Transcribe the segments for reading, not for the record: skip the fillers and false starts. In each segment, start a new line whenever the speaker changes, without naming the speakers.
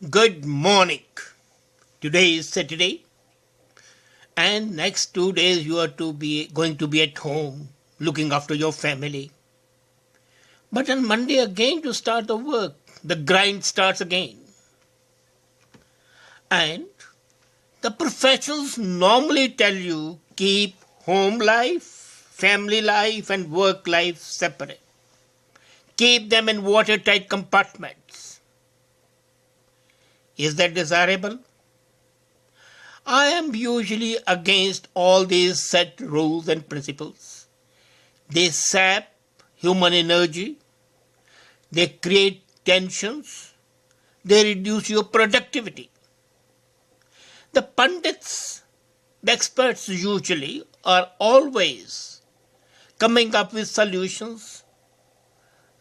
Good morning. Today is Saturday, and next 2 days you are going to be at home looking after your family. But on Monday again to start the work, the grind starts again. And the professionals normally tell you keep home life, family life, and work life separate. Keep them in watertight compartments. Is that desirable? I am usually against all these set rules and principles. They sap human energy, they create tensions, they reduce your productivity. The pundits, the experts usually, are always coming up with solutions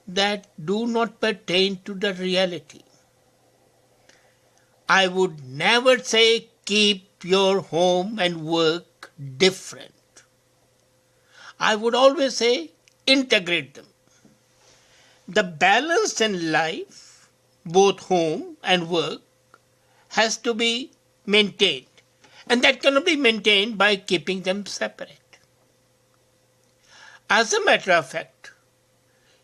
that do not pertain to the reality. I would never say keep your home and work different. I would always say integrate them. The balance in life, both home and work, has to be maintained. And that cannot be maintained by keeping them separate. As a matter of fact,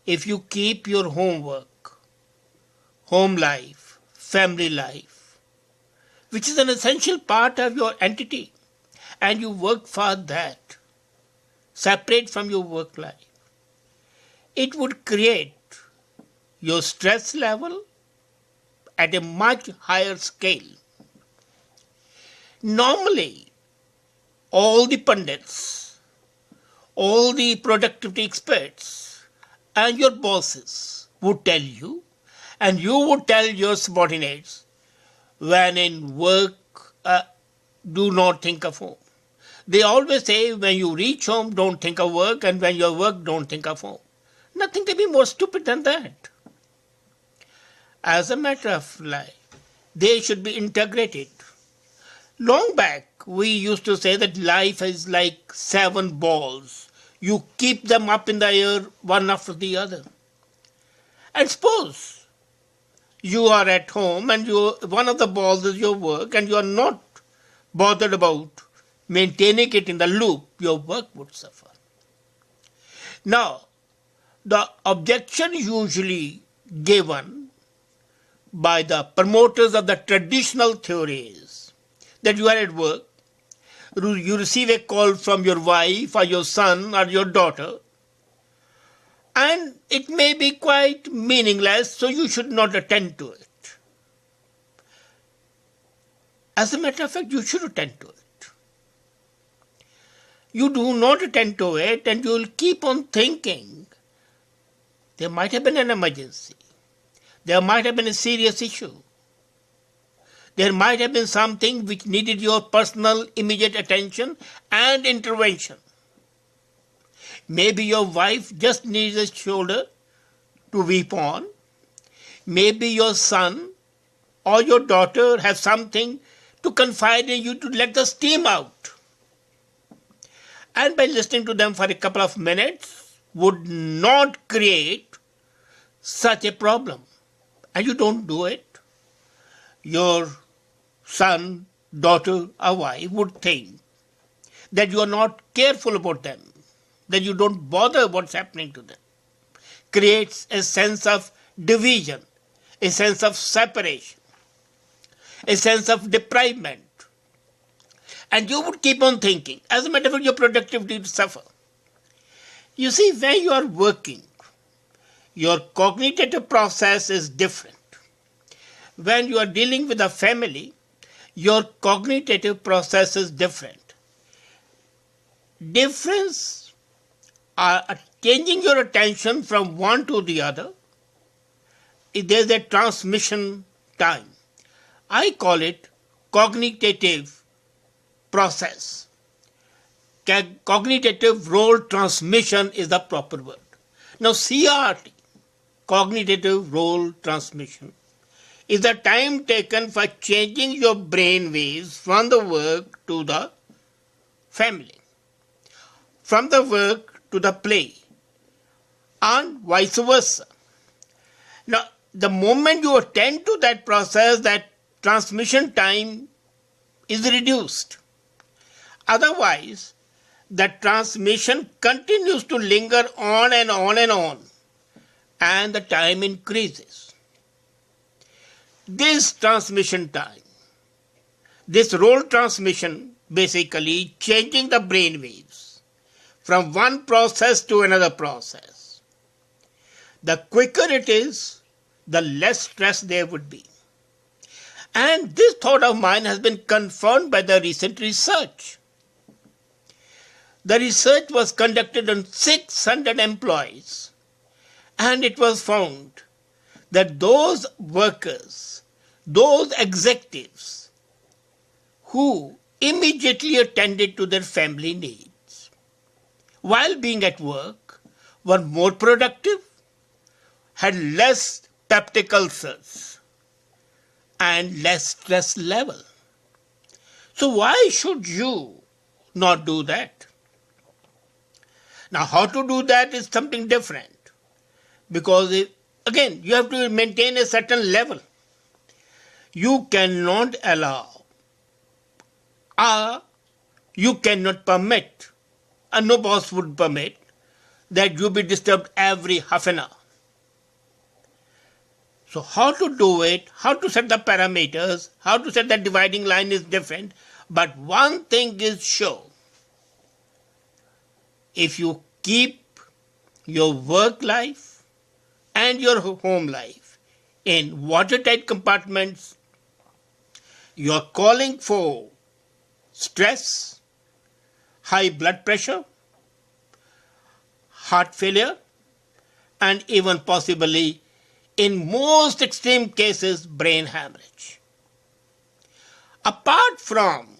if you keep your homework, home life, family life, which is an essential part of your entity, and you work for that, separate from your work life, it would create your stress level at a much higher scale. Normally, all the pundits, all the productivity experts, and your bosses would tell you, and you would tell your subordinates, when in work, do not think of home. They always say when you reach home, don't think of work, and when you work, don't think of home. Nothing can be more stupid than that. As a matter of life, they should be integrated. Long back, we used to say that life is like 7 balls. You keep them up in the air, one after the other. And suppose you are at home and one of the balls is your work and you are not bothered about maintaining it in the loop, your work would suffer. Now, the objection usually given by the promoters of the traditional theory is that you are at work, you receive a call from your wife or your son or your daughter, and it may be quite meaningless, so you should not attend to it. As a matter of fact, you should attend to it. You do not attend to it and you will keep on thinking there might have been an emergency. There might have been a serious issue. There might have been something which needed your personal immediate attention and intervention. Maybe your wife just needs a shoulder to weep on. Maybe your son or your daughter have something to confide in you to let the steam out. And by listening to them for a couple of minutes would not create such a problem. And you don't do it. Your son, daughter, or wife would think that you are not careful about them, that you don't bother what's happening to them. Creates a sense of division, a sense of separation, a sense of deprivement. And you would keep on thinking. As a matter of fact, your productivity would suffer. You see, when you are working, your cognitive process is different. When you are dealing with a family, your cognitive process is different. Difference are changing your attention from one to the other. There's a transmission time. I call it cognitive process. Cognitive role transmission is the proper word. Now CRT, cognitive role transmission, is the time taken for changing your brain waves from the work to the family, from the work to the play, and vice versa. Now, the moment you attend to that process, that transmission time is reduced. Otherwise, the transmission continues to linger on and on and on, and the time increases. This transmission time, this role transmission, basically changing the brain waves from one process to another process. The quicker it is, the less stress there would be. And this thought of mine has been confirmed by the recent research. The research was conducted on 600 employees, and it was found that those workers, those executives who immediately attended to their family needs while being at work were more productive, had less peptic ulcers, and less stress level. So why should you not do that? Now, how to do that is something different, because again, you have to maintain a certain level. You cannot allow, you cannot permit, and no boss would permit, that you be disturbed every half an hour. So how to do it, how to set the parameters, how to set the dividing line is different. But one thing is sure. If you keep your work life and your home life in watertight compartments, you are calling for stress, high blood pressure, heart failure, and even possibly, in most extreme cases, brain hemorrhage. Apart from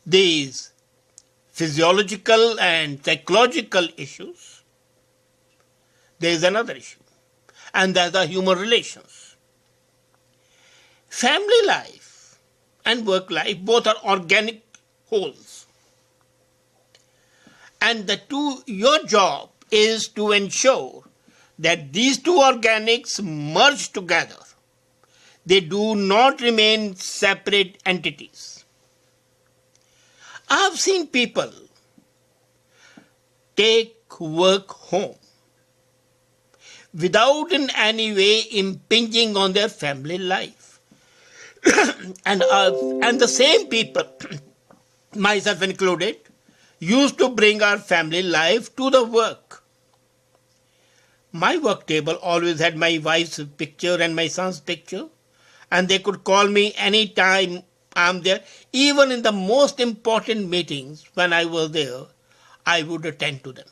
these physiological and psychological issues, there is another issue, and that's the human relations. Family life and work life both are organic wholes. And your job is to ensure that these two organics merge together. They do not remain separate entities. I have seen people take work home without in any way impinging on their family life. and the same people, myself included, used to bring our family life to the work. My work table always had my wife's picture and my son's picture, and they could call me anytime I'm there. Even in the most important meetings, when I was there, I would attend to them.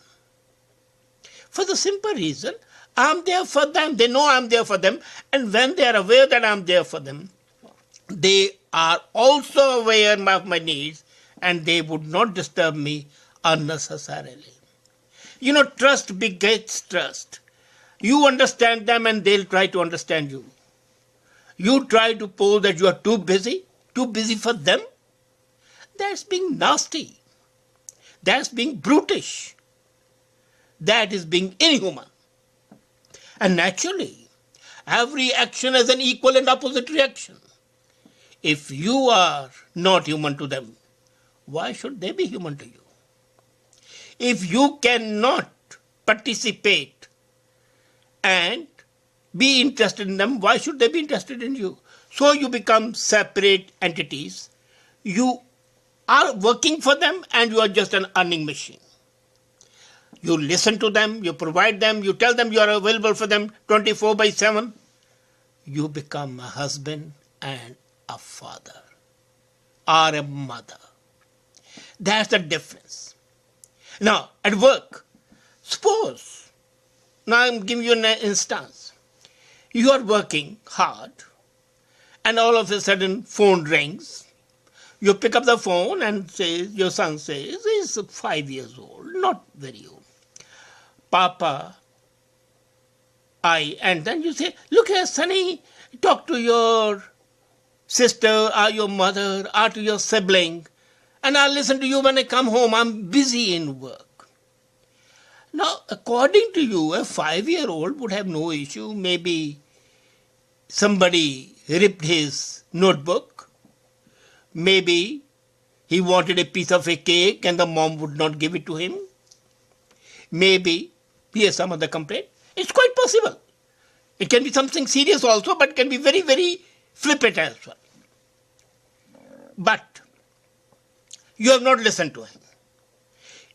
For the simple reason, I'm there for them. They know I'm there for them, and when they are aware that I'm there for them, they are also aware of my needs, and they would not disturb me unnecessarily. Trust begets trust. You understand them and they'll try to understand you. You try to pose that you are too busy for them. That's being nasty. That's being brutish. That is being inhuman. And naturally, every action has an equal and opposite reaction. If you are not human to them, why should they be human to you? If you cannot participate and be interested in them, why should they be interested in you? So you become separate entities. You are working for them and you are just an earning machine. You listen to them, you provide them, you tell them you are available for them 24/7. You become a husband and a father or a mother. That's the difference. Now, at work, suppose, now I'm giving you an instance. You are working hard and all of a sudden phone rings. You pick up the phone and your son says, he's 5 years old, not very old. Papa, and then you say, look here, Sonny, talk to your sister or your mother or to your sibling, and I'll listen to you when I come home. I'm busy in work. Now, according to you, a 5-year-old would have no issue. Maybe somebody ripped his notebook. Maybe he wanted a piece of a cake and the mom would not give it to him. Maybe he has some other complaint. It's quite possible. It can be something serious also, but it can be very, very flippant as well. But you have not listened to him.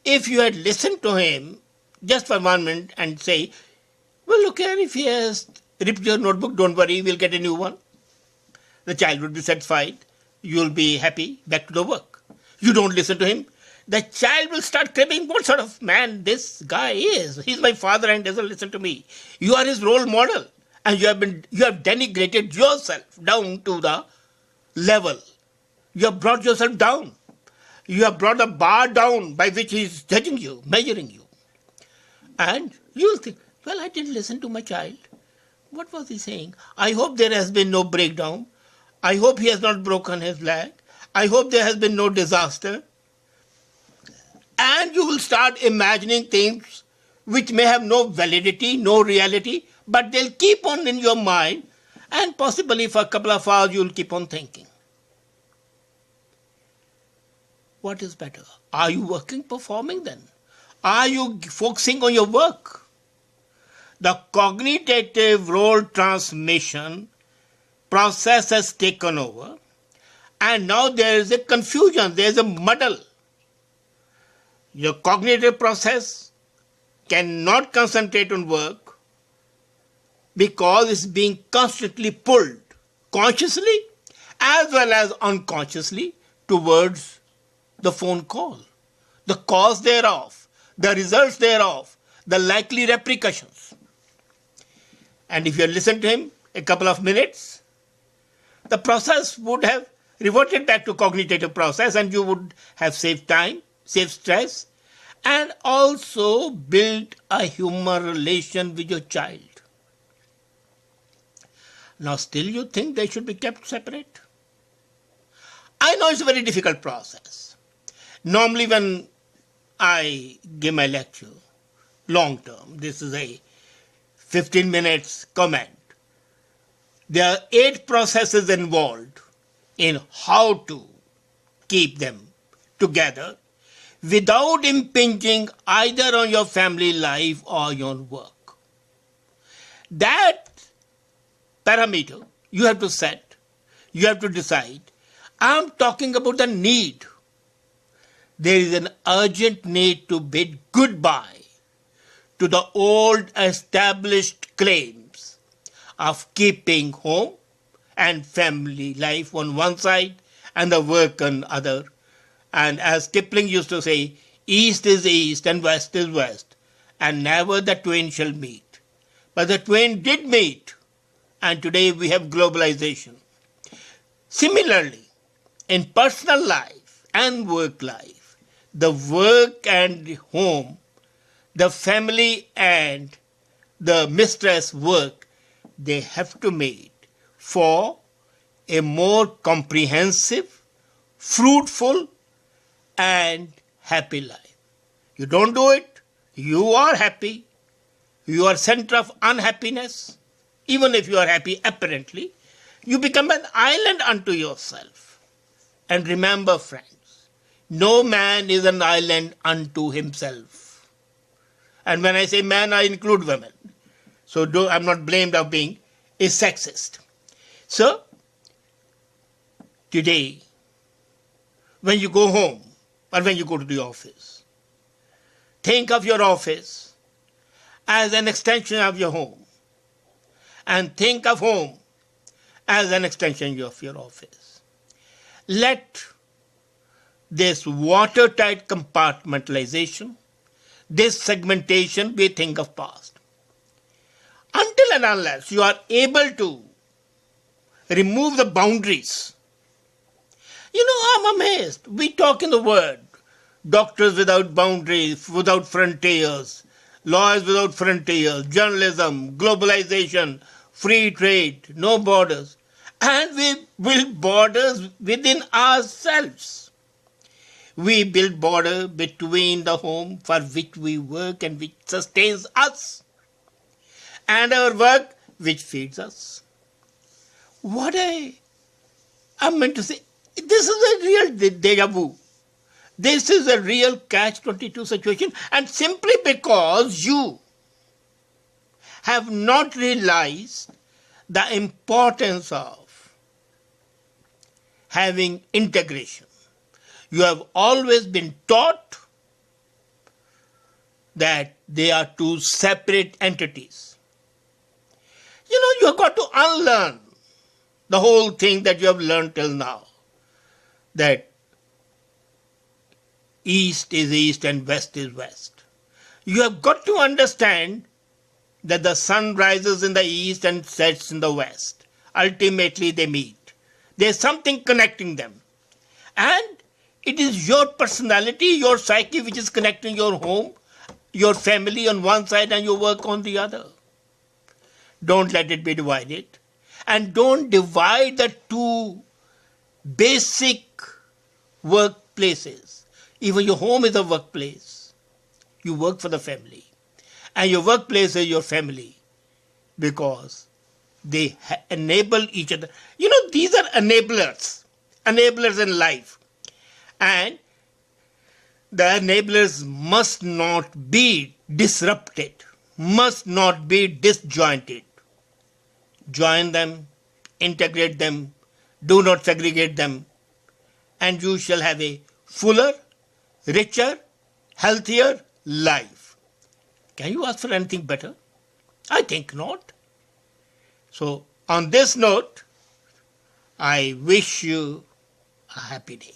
If you had listened to him just for 1 minute and say, well, look here, if he has ripped your notebook, don't worry, we'll get a new one. The child would be satisfied. You'll be happy, back to the work. You don't listen to him. The child will start cribbing, what sort of man this guy is. He's my father and doesn't listen to me. You are his role model. And you have denigrated yourself down to the level. You have brought yourself down. You have brought a bar down by which he is judging you, measuring you. And you'll think, well, I didn't listen to my child. What was he saying? I hope there has been no breakdown. I hope he has not broken his leg. I hope there has been no disaster. And you will start imagining things which may have no validity, no reality, but they'll keep on in your mind, and possibly for a couple of hours you'll keep on thinking. What is better? Are you working, performing then? Are you focusing on your work? The cognitive role transmission process has taken over, and now there is a confusion, there is a muddle. Your cognitive process cannot concentrate on work because it's being constantly pulled, consciously as well as unconsciously, towards the phone call, the cause thereof, the results thereof, the likely repercussions. And if you listen to him a couple of minutes, the process would have reverted back to cognitive process, and you would have saved time, saved stress, and also build a human relation with your child. Now still you think they should be kept separate? I know it's a very difficult process. Normally when I give my lecture, long term, this is a 15 minutes comment, there are 8 processes involved in how to keep them together without impinging either on your family life or your work. That parameter you have to set, you have to decide. I'm talking about the need. There is an urgent need to bid goodbye to the old established claims of keeping home and family life on one side and the work on the other. And as Kipling used to say, east is east and west is west, and never the twain shall meet. But the twain did meet, and today we have globalization. Similarly, in personal life and work life, the work and home, the family and the mistress work, they have to meet for a more comprehensive, fruitful, and happy life. You don't do it, you are happy, you are center of unhappiness. Even if you are happy apparently, you become an island unto yourself. And remember, friends, no man is an island unto himself. And when I say man, I include women. So I'm not blamed of being a sexist. So, today, when you go home or when you go to the office, think of your office as an extension of your home. And think of home as an extension of your office. Let this watertight compartmentalization, this segmentation be a thing of past. Until and unless you are able to remove the boundaries. You know, I'm amazed. We talk in the word, doctors without boundaries, without frontiers, lawyers without frontiers, journalism, globalization, free trade, no borders. And we build borders within ourselves. We build border between the home for which we work and which sustains us, and our work which feeds us. What I meant to say, this is a real deja vu. This is a real catch-22 situation, and simply because you have not realized the importance of having integration. You have always been taught that they are two separate entities. You have got to unlearn the whole thing that you have learned till now, that East is East and West is West. You have got to understand that the sun rises in the East and sets in the West. Ultimately they meet. There's something connecting them. And it is your personality, your psyche, which is connecting your home, your family on one side and your work on the other. Don't let it be divided. And don't divide the two basic workplaces. Even your home is a workplace. You work for the family. And your workplace is your family. Because they enable each other. These are enablers. Enablers in life. And the enablers must not be disrupted. Must not be disjointed. Join them, integrate them, do not segregate them, and you shall have a fuller, richer, healthier life. Can you ask for anything better? I think not. So, on this note, I wish you a happy day.